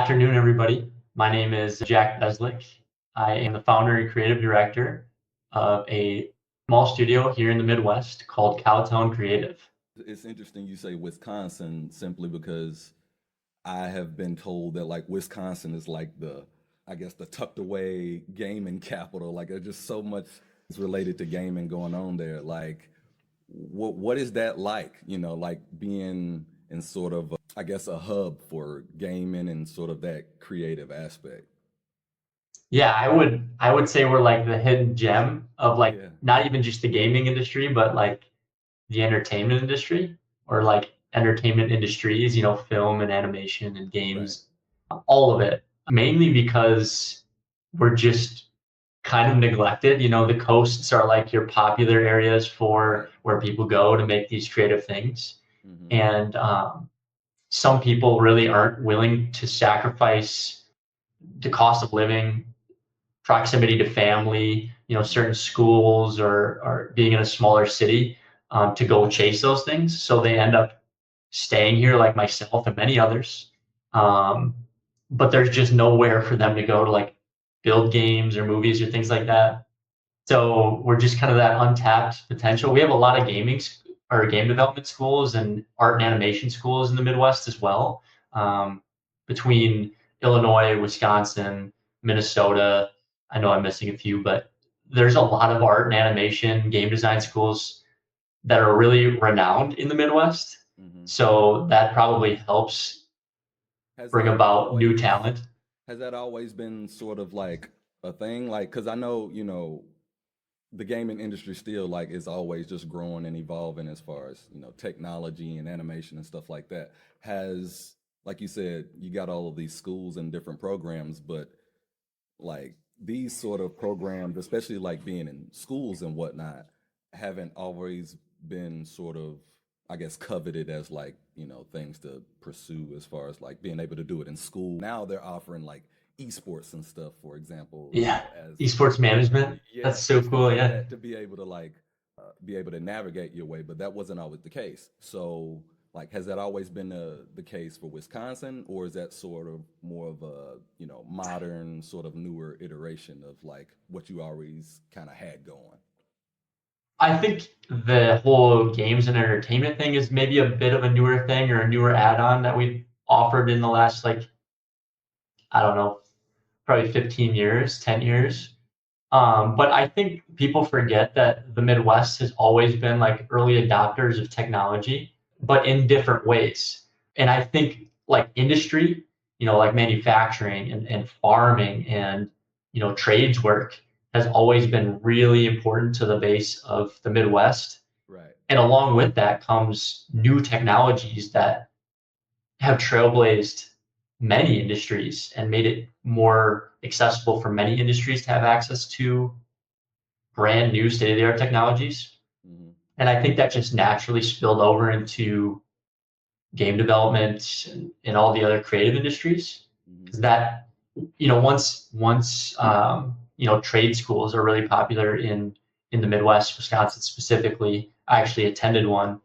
afternoon, everybody. My name is Jack Bezlyk. I am the founder and creative director of a small studio here in the Midwest called Cowtown Creative. It's interesting you say Wisconsin simply because I have been told that like Wisconsin is like I guess the tucked away gaming capital. Like there's just so much is related to gaming going on there. Like what is that like? Like being in sort of I guess a hub for gaming and sort of that creative aspect. Yeah, I would say we're like the hidden gem of like Yeah, not even just the gaming industry, but like the entertainment industry or like entertainment industries, film and animation and right, games, all of it. Mainly because we're just kind of neglected. The coasts are like your popular areas for right. where people go to make these creative things. Hmm. And some people really aren't willing to sacrifice the cost of living, proximity to family, Hmm. certain schools or being in a smaller city to go chase those things. So they end up staying here, like myself and many others. Um, but there's just nowhere for them to go to like build games or movies or things like that. So we're just kind of that untapped potential. We have a lot of or game development schools and art and animation schools in the Midwest as well, um, between Illinois, Wisconsin, Minnesota. I know I'm missing a few, but there's a lot of art and animation, game design Right. schools that are really renowned in the Midwest. Hmm. So that probably helps Has bring that about new always talent. has that always been sort of like a thing? Like, because I know, the gaming industry still like is always just growing and evolving as far as, technology and animation and stuff like that. Has, like you said, you got all of these schools and different programs, but like these sort of programs, especially like being in schools and whatnot, haven't always been sort of, I guess, coveted as like, things to pursue as far as like being able to do it in school. Now they're offering like esports and stuff, for example, Yeah, as esports management. yeah, That's so stuff cool. like Yeah. that to be able to like be able to navigate your way, but that wasn't always the case. So like, has that always been the case for Wisconsin, or is that sort of more of a modern, sort of newer iteration of like what you always kind of had going? I think the whole games and entertainment thing is maybe a bit of a newer thing or a newer add-on that we've offered in the last, like, I don't know, probably 15 years, 10 Hmm. years. But I think people forget that the Midwest has always been like early adopters of technology, but in different ways. And I think like industry, like manufacturing and farming and, trades work has always been really important to the base of the Midwest. Right. And along with that comes new technologies that have trailblazed many industries and made it more accessible for many industries to have access to brand new state of the art technologies. Hmm. And I think that just naturally spilled over into game development and all the other creative industries. Hmm. Because that, once trade schools are really popular in the Midwest, Wisconsin specifically. I actually attended one,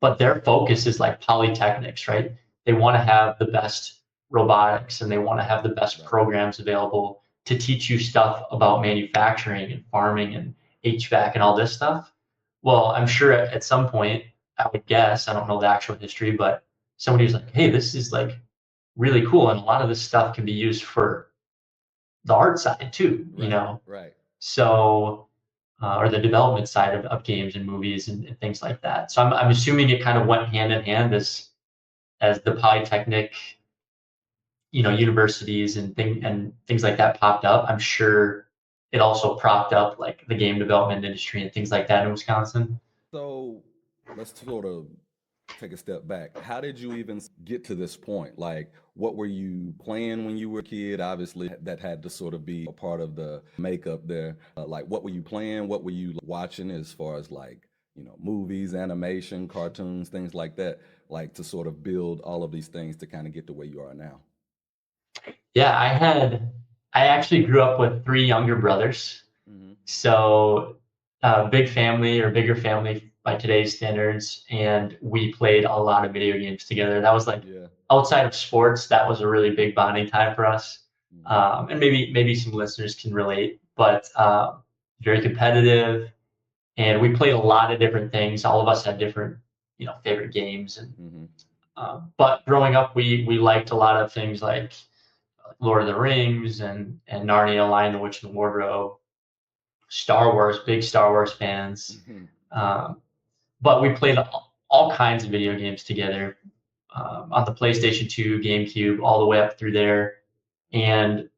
but their focus is like polytechnics, right? They want to have the best robotics and they want to have the best Right. programs available to teach you stuff about manufacturing and farming and HVAC and all this stuff. Well, I'm sure at some point, I would guess, I don't know the actual history, but somebody was like, hey, this is like really cool. And a lot of this stuff can be used for the art side too, Right. Right. So, or the development side of games and movies and things like that. So I'm assuming it kind of went hand in hand as the polytechnic, universities and things like that popped up. I'm sure it also propped up like the game development industry and things like that in Wisconsin. So let's sort of take a step back. How did you even get to this point? Like, what were you playing when you were a kid? Obviously, that had to sort of be a part of the makeup there. Like, what were you playing? What were you watching as far as like, movies, animation, cartoons, things like that, like to sort of build all of these things to kind of get to where you are now? Yeah, I actually grew up with three younger brothers. Hmm. So, big family or bigger family by today's standards, and we played a lot of video games together. That was like Yeah. outside of sports, that was a really big bonding time for us. Mm-hmm. And maybe some listeners can relate, but very competitive, and we played a lot of different things. All of us had different, favorite games, and Mm-hmm. but growing up, we liked a lot of things like Lord of the Rings and Narnia, Lion, the Witch, and the Wardrobe, Star Wars, big Star Wars fans. Mm-hmm. Yeah. Um, but we played all kinds of video games together, on the PlayStation 2, GameCube, all the way up through there. And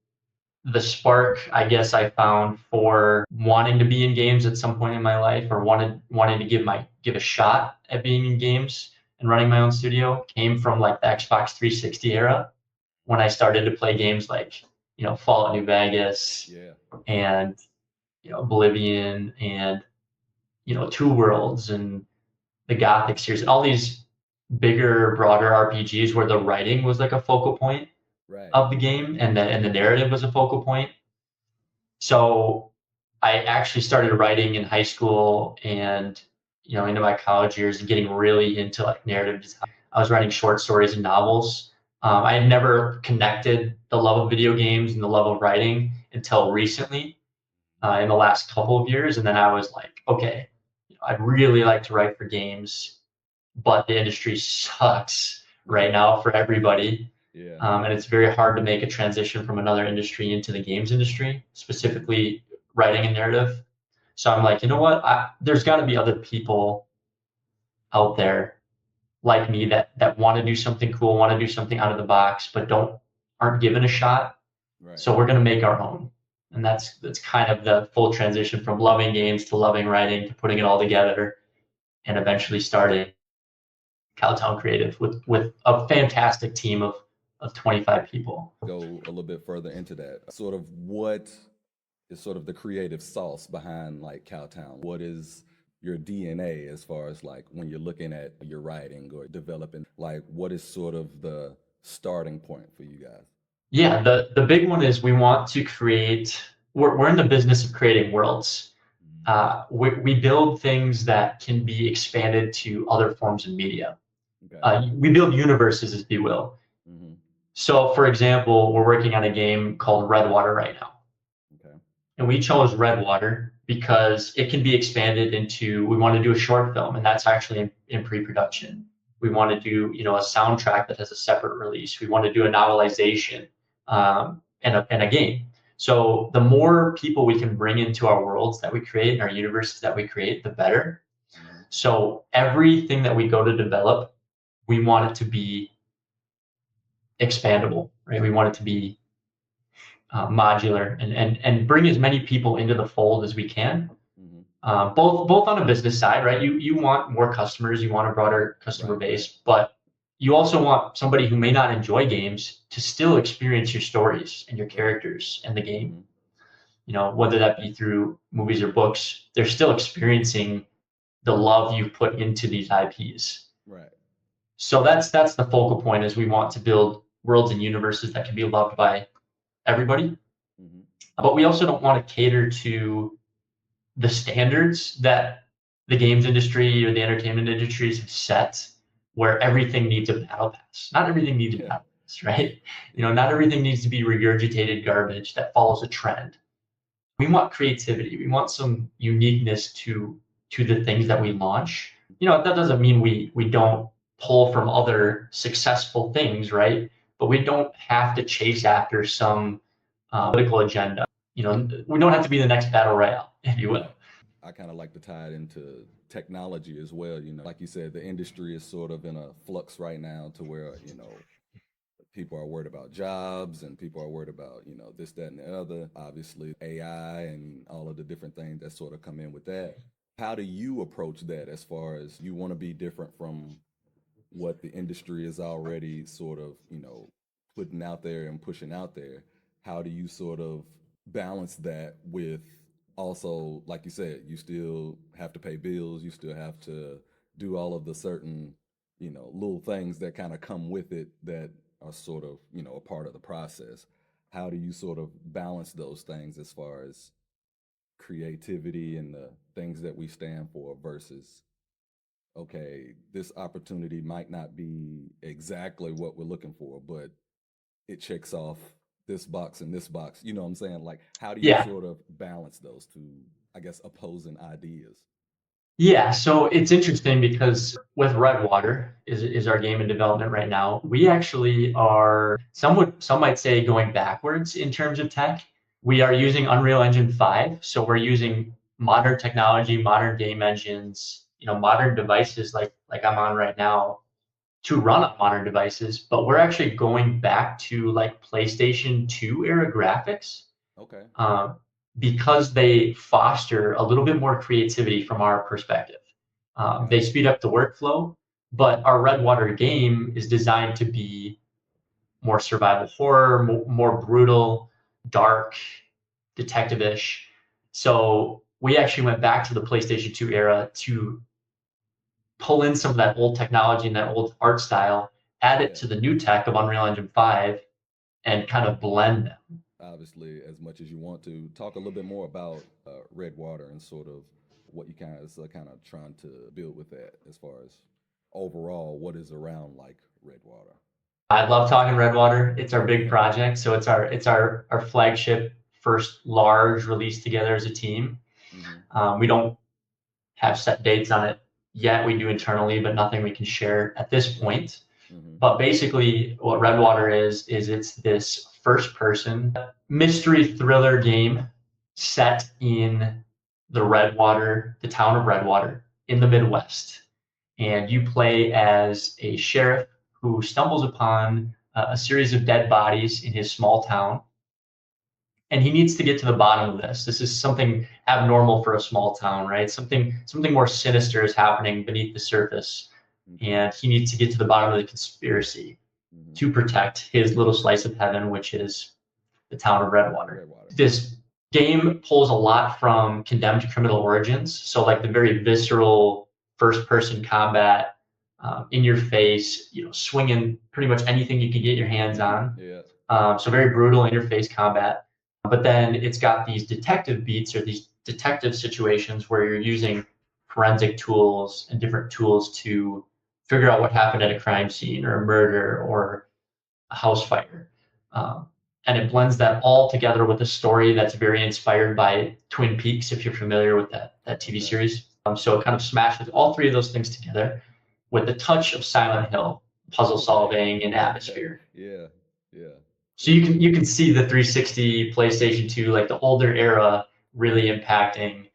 the spark, I guess, I found for wanting to be in games at some point in my life, or wanting to give a shot at being in games and running my own studio, came from like the Xbox 360 era, when I started to play games like, Fallout New Vegas, Yeah. and Oblivion, and Two Worlds, and the Gothic series, and all these bigger, broader RPGs where the writing was like a focal point Right. of the game, and the narrative was a focal point. So I actually started writing in high school, and into my college years, and getting really into like narrative design. I was writing short stories and novels. I had never connected the love of video games and the love of writing until recently, in the last couple of years. And then I was like, okay, I'd really like to write for games, but the industry sucks right Yeah. now for everybody. Yeah. And it's very hard to make a transition from another industry into the games industry, specifically writing and narrative. So I'm like, you know what? There's got to be other people out there like me that want to do something cool, want to do something out of the box, but aren't given a shot. Right. So we're going to make our own. And that's kind of the full transition from loving games to loving writing to putting it all together, and eventually starting Cowtown Creative with a fantastic team of 25 people. Go a little bit further into that. Sort of what is sort of the creative sauce behind like Cowtown? What is your DNA as far as like when you're looking at your writing or developing, like what is sort of the starting point for you guys? Yeah, the big one is we want to create. We're in the business of creating worlds. We build things that can be expanded to other forms of media. Okay. We build universes, if you will. Mm-hmm. So, for example, we're working on a game called Redwater right now. Okay. And we chose Redwater because it can be expanded into, we want to do a short film, and that's actually in pre-production. We want to do, a soundtrack that has a separate release. We want to do a novelization, and a game. So the more people we can bring into our worlds that we create and our universes that we create, the better. Mm-hmm. So everything that we go to develop, we want it to be expandable, right? We want it to be modular, and bring as many people into the fold as we can. Mm-hmm. Both on a business side, right? You want more customers, you want a broader customer Right. base, but you also want somebody who may not enjoy games to still experience your stories and your characters and the game. Mm-hmm. Whether that be through movies or books, they're still experiencing the love you put into these IPs. Right. So that's the focal point, is we want to build worlds and universes that can be loved by everybody. Mm-hmm. But we also don't want to cater to the standards that the games industry or the entertainment industries have set, where everything needs a battle pass. Not everything needs a Yeah. battle pass, right? Yeah. Not everything needs to be regurgitated garbage that follows a trend. We want creativity. We want some uniqueness to the things that we launch. That doesn't mean we don't pull from other successful things, right? But we don't have to chase after some political agenda. We don't have to be the next battle royale, if you will. I kind of like to tie it into technology as well. Like you said, the industry is sort of in a flux right now to where, people are worried about jobs and people are worried about, this, that, and the other. Obviously, AI and all of the different things that sort of come in with that. How do you approach that as far as you want to be different from what the industry is already sort of, putting out there and pushing out there? How do you sort of balance that with also, like you said, you still have to pay bills, you still have to do all of the certain, little things that kind of come with it that are sort of, a part of the process. How do you sort of balance those things as far as creativity and the things that we stand for versus okay, this opportunity might not be exactly what we're looking for, but it checks off this box and this box. You know what I'm saying? Like, how do you Yeah. sort of balance those two, I guess, opposing ideas? Yeah, so it's interesting because with Redwater is our game in development right now. We actually are some might say going backwards in terms of tech. We are using Unreal Engine 5, so we're Okay. using modern technology, modern game engines, modern devices like I'm on right now to run on modern devices, but we're actually going back to like PlayStation 2 era graphics Okay. um, because they foster a little bit more creativity from our perspective. They Gotcha. speed up the workflow, but our Redwater game is designed to be more survival horror, more brutal, dark, detective-ish. So we actually went back to the PlayStation 2 era to pull in some of that old technology and that old art style, add it Yeah. to the new tech of Unreal Engine 5, and kind of blend them. Obviously, as much as you want to, talk a little bit more about Redwater and sort of what you kind of trying to build with that as far as overall what is around like Redwater. I love talking Redwater. It's our big project, so it's our flagship first large release together as a team. Hmm. We don't have set dates on it yet. We do internally, but nothing we can share at this Right. point. Hmm. But basically, what Redwater is it's this first person mystery thriller game set in the town of Redwater in the Midwest. And you play as a sheriff who stumbles upon a series of dead bodies in his small town. And he needs to get to the bottom of this. This is something abnormal for a small town, right? Something more sinister is happening beneath the surface, Okay. and he needs to get to the bottom of the conspiracy Hmm. to protect his little slice of heaven, which is the town of Redwater. Redwater. This game pulls a lot from Condemned Criminal Origins, so like the very visceral first-person combat, in your face, swinging pretty much anything you can get your hands on. Yeah. So very brutal in your face combat. But then it's got these detective beats or these detective situations where you're using forensic tools and different tools to figure out what happened at a crime scene or a murder or a house fire. Um, and it blends that all together with a story that's very inspired by Twin Peaks, if you're familiar with that TV Okay. series. So it kind of smashes all three of those things together with a touch of Silent Hill, puzzle Okay. solving and atmosphere. Yeah. Yeah. So It's you can see the 360 PlayStation 2, like the older era, really impacting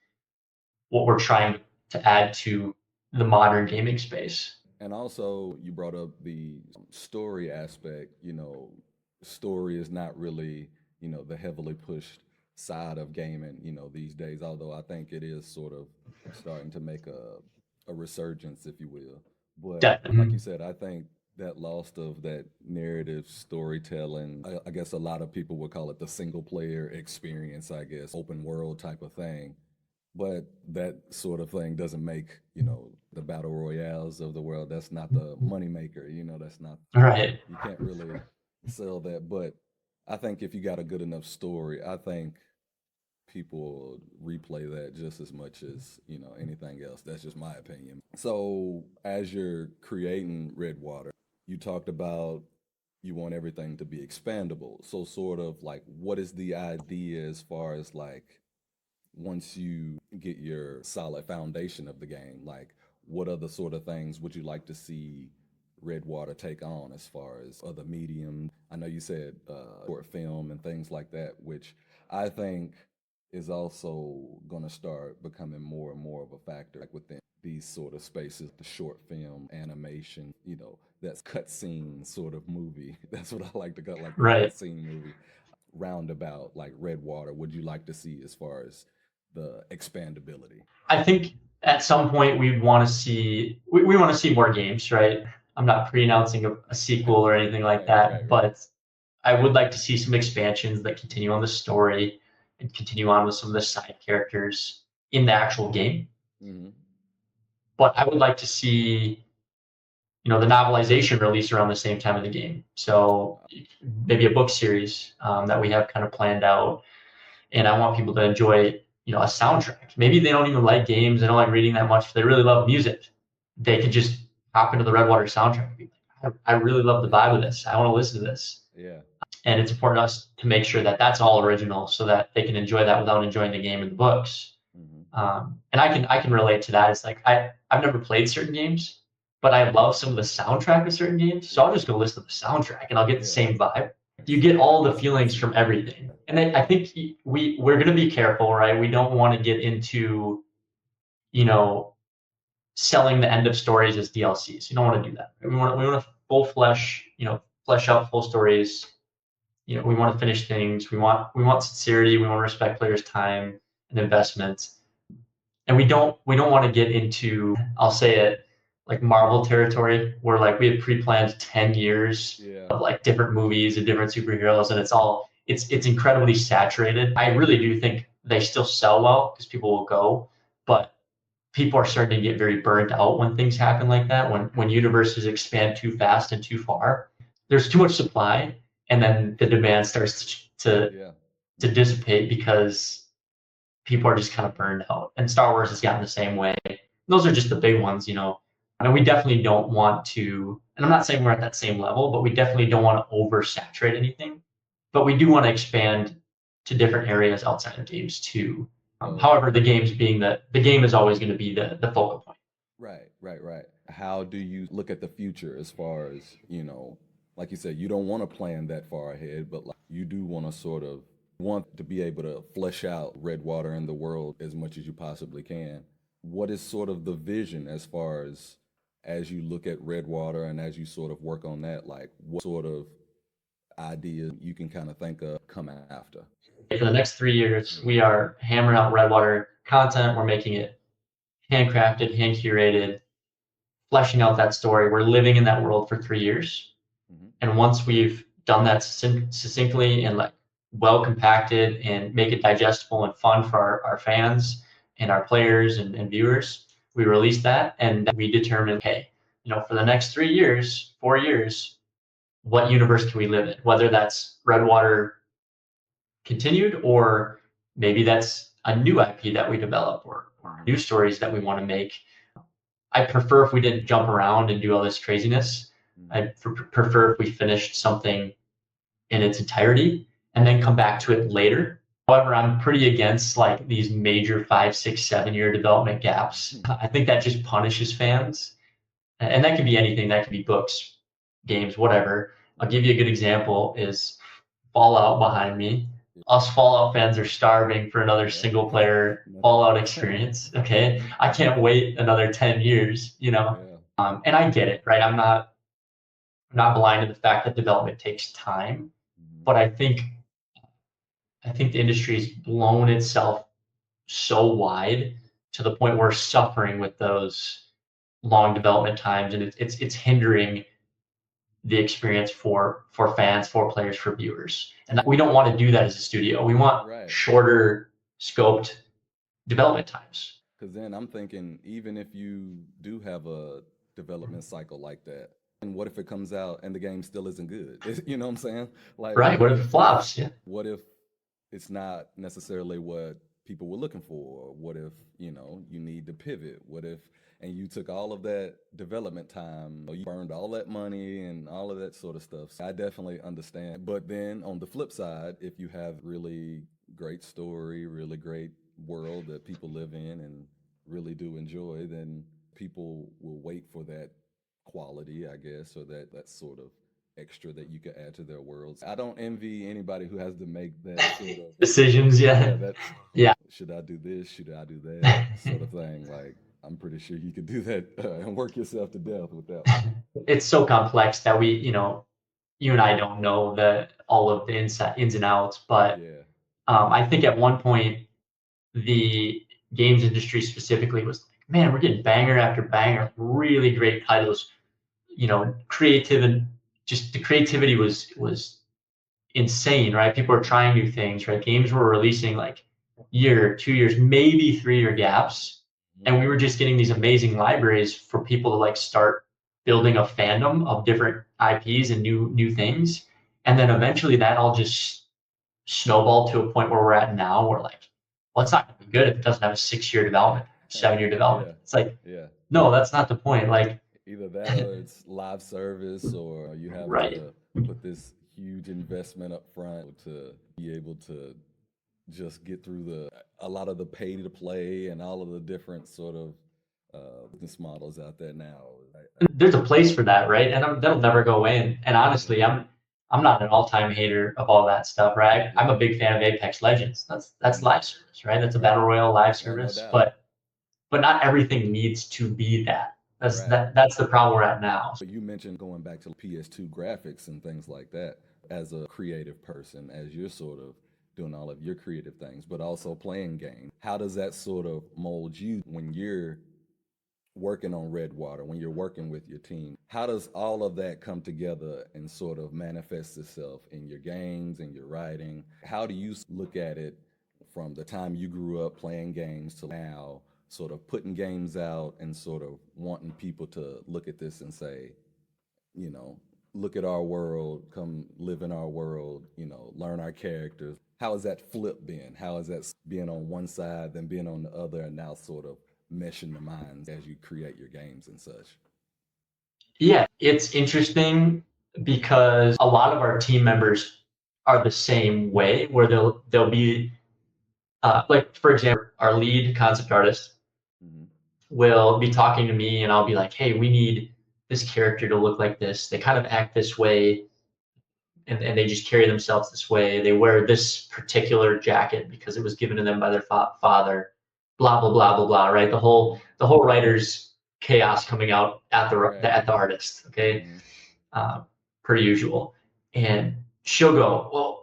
what we're trying to add to the modern gaming space. and also you brought up the story aspect. Story is not really, the heavily pushed side of gaming, these days, although I think it is sort of starting to make a resurgence, if you will. But like you Definitely. said, I think that lost of that narrative storytelling, I guess a lot of people would call it the single player experience, I guess, open world type of thing. But that sort of thing doesn't make, the battle royales of the world. That's not the moneymaker. That's not, Right. you can't really sell that. But I think if you got a good enough story, I think people replay that just as much as, anything else. That's just my opinion. So as you're creating Redwater, you talked about you want everything to be expandable. So sort of like what is the idea as far as like once you get your solid foundation of the game, like what other sort of things would you like to see Redwater take on as far as other mediums? I know you said short film and things like that, which I think is also going to start becoming more and more of a factor like within these sort of spaces, the short film animation, that's cutscene sort of movie. That's what I like to call like the Right. cutscene movie roundabout like Redwater would you like to see as far as the expandability? I think at some point we want to see more games, right? I'm not pre-announcing a sequel or anything like Right, that, right, right. but I would like to see some expansions that continue on the story and continue on with some of the side characters in the actual game. Hmm. But I would like to see, the novelization release around the same time of the game. So maybe a book series that we have kind of planned out, and I want people to enjoy, a soundtrack. Maybe they don't even like games, they don't like reading that much. They really love music. they could just hop into the Redwater soundtrack and be like, I really love the vibe of this. I want to listen to this. Yeah. And it's important to us to make sure that that's all original so that they can enjoy that without enjoying the game and the books. And I can relate to that. It's like I've never played certain games, but I love some of the soundtrack of certain games. So I'm just gonna listen to the soundtrack and I'll get the same vibe. You get all the feelings from everything. And I think we're gonna be careful, right? We don't want to get into, you know, selling the end of stories as DLCs. You don't want to do that. We want to full flesh, flesh out full stories. We want to finish things. We want sincerity. We want to respect players' time and investment. And we don't want to get into, I'll say it, like Marvel territory where like we have pre-planned 10 years of like different movies and different superheroes, and it's incredibly saturated. I really do think they still sell well because people will go, but people are starting to get very burnt out when things happen like that, when universes expand too fast and too far. There's too much supply, and then the demand starts to dissipate because people are just kind of burned out. And Star Wars has gotten the same way. Those are just the big ones, And we definitely don't want to, and I'm not saying we're at that same level, but we definitely don't want to oversaturate anything. But we do want to expand to different areas outside of games too. However, the game is always going to be the focal point. Right. How do you look at the future as far as, like you said, you don't want to plan that far ahead, but like you do want to sort of want to be able to flesh out Redwater in the world as much as you possibly can. What is sort of the vision as far as you look at Redwater and as you sort of work on that, like what sort of ideas you can kind of think of come after? For the next 3 years, we are hammering out Redwater content. We're making it handcrafted, hand curated, fleshing out that story. We're living in that world for 3 years. And once we've done that succinctly and like well compacted and make it digestible and fun for our fans and our players and viewers, we release that and we determine, hey, for the next 3 years, 4 years, what universe can we live in? Whether that's Redwater continued, or maybe that's a new IP that we develop or new stories that we want to make. I prefer if we didn't jump around and do all this craziness. I prefer if we finished something in its entirety and then come back to it later. However, I'm pretty against like these major 5, 6, 7 year development gaps. I think that just punishes fans. And that could be anything. That could be books, games, whatever. I'll give you a good example is Fallout behind me. Us Fallout fans are starving for another single player Fallout experience. Okay. I can't wait another 10 years, and I get it, right? I'm not blind to the fact that development takes time, but I think the industry's blown itself so wide to the point where we're suffering with those long development times, and it's hindering the experience for fans, for players, for viewers. And we don't want to do that as a studio. We want shorter scoped development times. Because then I'm thinking, even if you do have a development cycle like that, and what if it comes out and the game still isn't good? You know what I'm saying? Like, right. What if it flops? Yeah. What if it's not necessarily what people were looking for? What if, you need to pivot? What if, and you took all of that development time, you burned all that money and all of that sort of stuff. So I definitely understand. But then on the flip side, if you have really great story, really great world that people live in and really do enjoy, then people will wait for that quality, I guess, or that sort of extra that you could add to their worlds. I don't envy anybody who has to make that sort of decisions. Yeah. Should I do this? Should I do that? Sort of thing. Like, I'm pretty sure you could do that and work yourself to death with that one. It's so complex that we, you and I don't know all of the ins and outs, but I think at one point the games industry specifically was like, man, we're getting banger after banger, really great titles, creative, and just the creativity was insane, right? People were trying new things, right? Games were releasing like year, 2 years, maybe 3 year gaps. And we were just getting these amazing libraries for people to like start building a fandom of different IPs and new things. And then eventually that all just snowballed to a point where we're at now. We're like, well, it's not going to be good if it doesn't have a 6 year development. 7-year development. Yeah, It's like, yeah. no, that's not the point. Like, Either that or it's live service, or you have right. to put this huge investment up front to be able to just get through a lot of the pay to play and all of the different sort of business models out there now. There's a place for that, right? And that'll never Yeah, go away. And honestly, I'm not an all-time hater of all that stuff, right? I'm yeah, a big fan of Apex Legends. That's mm, live service, right? That's a right. battle royale live Oh, no service, doubt. but not everything needs to be that. Right. That's the problem we're at now. But you mentioned going back to PS2 graphics and things like that as a creative person, as you're sort of doing all of your creative things, but also playing games. How does that sort of mold you when you're working on Redwater, when you're working with your team? How does all of that come together and sort of manifest itself in your games and your writing? How do you look at it from the time you grew up playing games to now, sort of putting games out and sort of wanting people to look at this and say, you know, look at our world, come live in our world, learn our characters. How has that flip been? How has that being on one side, then being on the other, and now sort of meshing the minds as you create your games and such? Yeah, it's interesting because a lot of our team members are the same way, where they'll be like, for example, our lead concept artist Mm-hmm. will be talking to me, and I'll be like, "Hey, we need this character to look like this. They kind of act this way, and they just carry themselves this way. They wear this particular jacket because it was given to them by their father. Blah blah blah blah blah." Right? The whole writer's chaos coming out at Right. the artist. Okay, Mm-hmm. uh, per usual. And she'll go, "Well,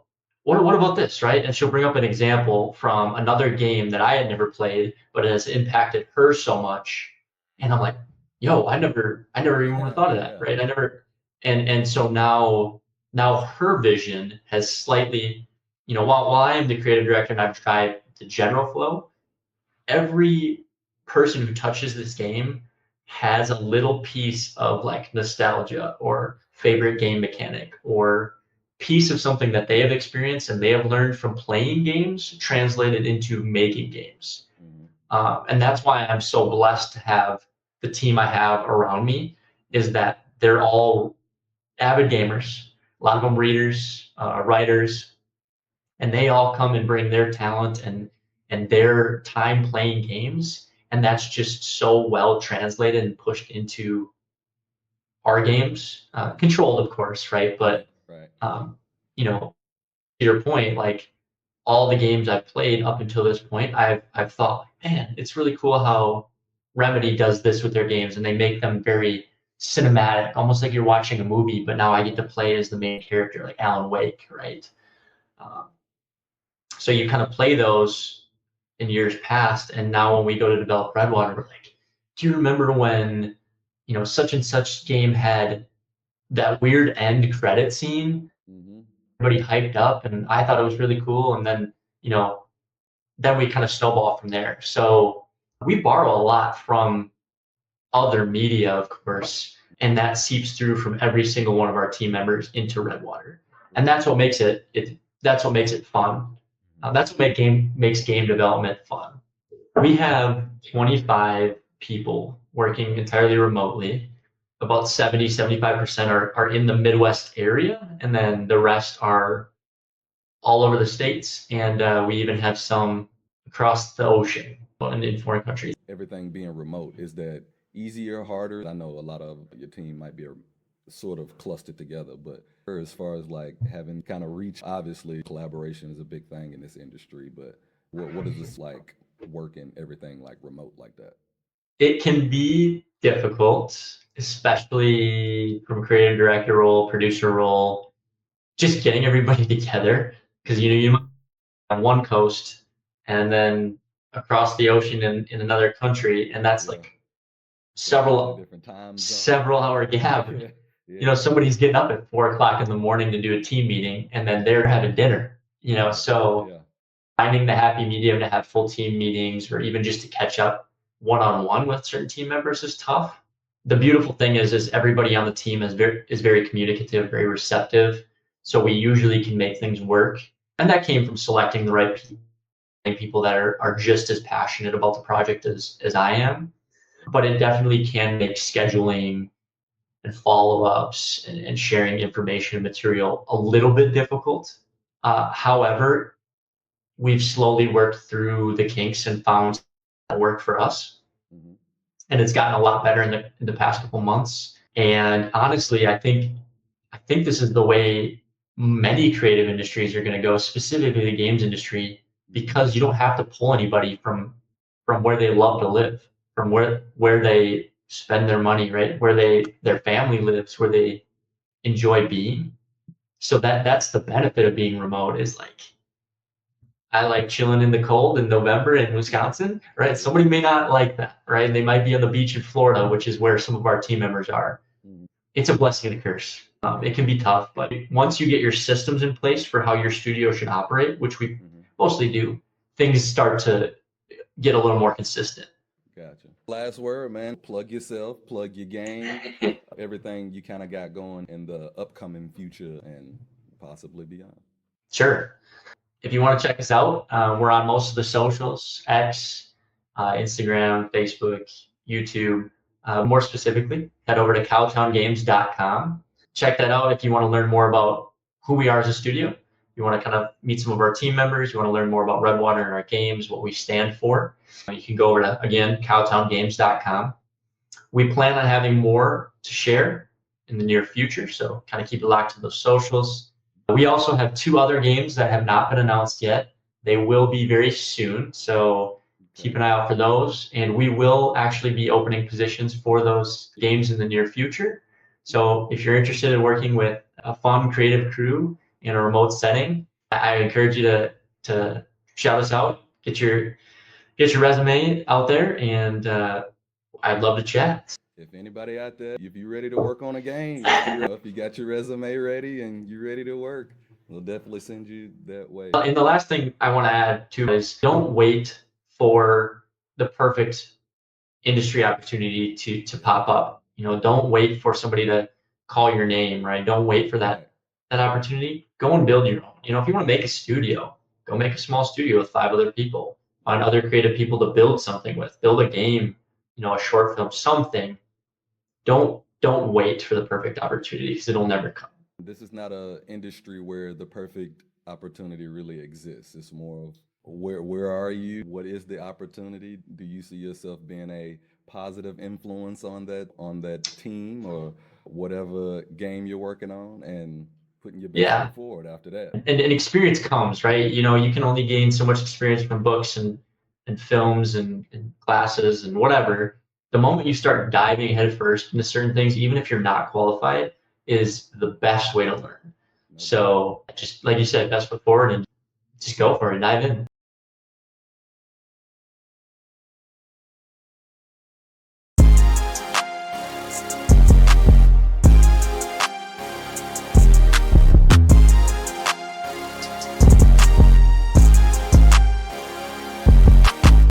what about this?" Right? And she'll bring up an example from another game that I had never played, but it has impacted her so much. And I'm like, "Yo, I never even would have thought of that." Yeah. Right? I never. And so now her vision has slightly, while I am the creative director and I've tried the general flow, every person who touches this game has a little piece of like nostalgia or favorite game mechanic or piece of something that they have experienced and they have learned from playing games translated into making games. Mm-hmm. And that's why I'm so blessed to have the team I have around me, is Mm-hmm. that they're all avid gamers, a lot of them readers, writers, and they all come and bring their talent and their time playing games, and that's just so well translated and pushed into our games, controlled of course, right? Right. But Right. um, to your point, like, all the games I've played up until this point, I've thought, man, it's really cool how Remedy does this with their games, and they make them very cinematic, almost like you're watching a movie, but now I get to Right. play as the main character, like Alan Wake, right? um, so you kind of play those in years past, and now when we go to develop Redwater, we're like, do you remember when such and such game had that weird end credit scene? Mm-hmm. Everybody hyped up, and I thought it was really cool, and then you know then we kind of snowball from there. So we borrow a lot from other media, of course, and that seeps through from every single one of our team members into Redwater, and Right. that's what makes it fun. That's what makes game development fun. We have 25 people working entirely remotely. About 70-75% are in the Midwest area, and then the rest are all over the states, and we even have some across the ocean and in foreign countries. Everything being remote, is that easier, harder? I know a lot of your team might be sort of clustered together, but as far as like having kind of reach, obviously collaboration is a big thing in this industry, but what is this like working everything like remote like that? It can be difficult, especially from creative director role, producer role, just getting everybody together, because you might on one coast and then across the ocean in another country, and that's Yeah. like Completely several different time zone. several hour gap. Yeah. Yeah. Somebody's getting up at 4 o'clock in the morning to do a team meeting, and then they're having dinner. Right. So Yeah. finding the happy medium to have full team meetings or even just to catch up one on one with certain team members is tough. The beautiful thing is everybody on the team is very communicative, very receptive. So we usually can make things work, and that came from selecting the right people people that are just as passionate about the project as I am. But it definitely can make scheduling and follow-ups and sharing information and material a little bit difficult. However, we've slowly worked through the kinks and found that work for us. Mm-hmm. And it's gotten a lot better in the past couple months. And honestly, I think this is the way many creative industries are going to go, specifically the games industry, because you don't have to pull anybody from where they love to live, from where they spend their money, right? Where their family lives, where they enjoy being. So that's the benefit of being remote, is like, I like chilling in the cold in November in Wisconsin, right? Somebody may not like that, right? They might be on the beach in Florida, which is where some of our team members are. It's a blessing and a curse. It can be tough, but once you get your systems in place for how your studio should operate, which we mostly do, things start to get a little more consistent. Gotcha. Last word, man. Plug yourself, plug your game, everything you kind of got going in the upcoming future and possibly beyond. Sure. If you want to check us out, we're on most of the socials: X, Instagram, Facebook, YouTube. More specifically, head over to cowtowngames.com. Check that out if you want to learn more about who we are as a studio. You want to kind of meet some of our team members. You want to learn more about Redwater and our games, what we stand for. You can go over to, again, cowtowngames.com. We plan on having more to share in the near future, so kind of keep it locked to those socials. We also have 2 other games that have not been announced yet. They will be very soon, so keep an eye out for those. And we will actually be opening positions for those games in the near future. So if you're interested in working with a fun, creative crew in a remote setting, I encourage you to shout us out, get your resume out there, and I'd love to chat. If anybody out there, if you're ready to work on a game, if you got your resume ready and you're ready to work, we'll definitely send you that way. And the last thing I want to add too is, don't wait for the perfect industry opportunity to pop up. Don't wait for somebody to call your name, right? Don't wait for that opportunity. Go and build your own. If you want to make a studio, go make a small studio with 5 other people. Find other creative people to build something with. Build a game, a short film, something. Don't wait for the perfect opportunity, because it'll never come. This is not an industry where the perfect opportunity really exists. It's more of where are you? What is the opportunity? Do you see yourself being a positive influence on that team or whatever game you're working on, and putting your best foot forward after that? And experience comes, right? You can only gain so much experience from books and films and classes and whatever. The moment you start diving headfirst into certain things, even if you're not qualified, is the best way to learn. So just like you said, best foot forward and just go for it, dive in.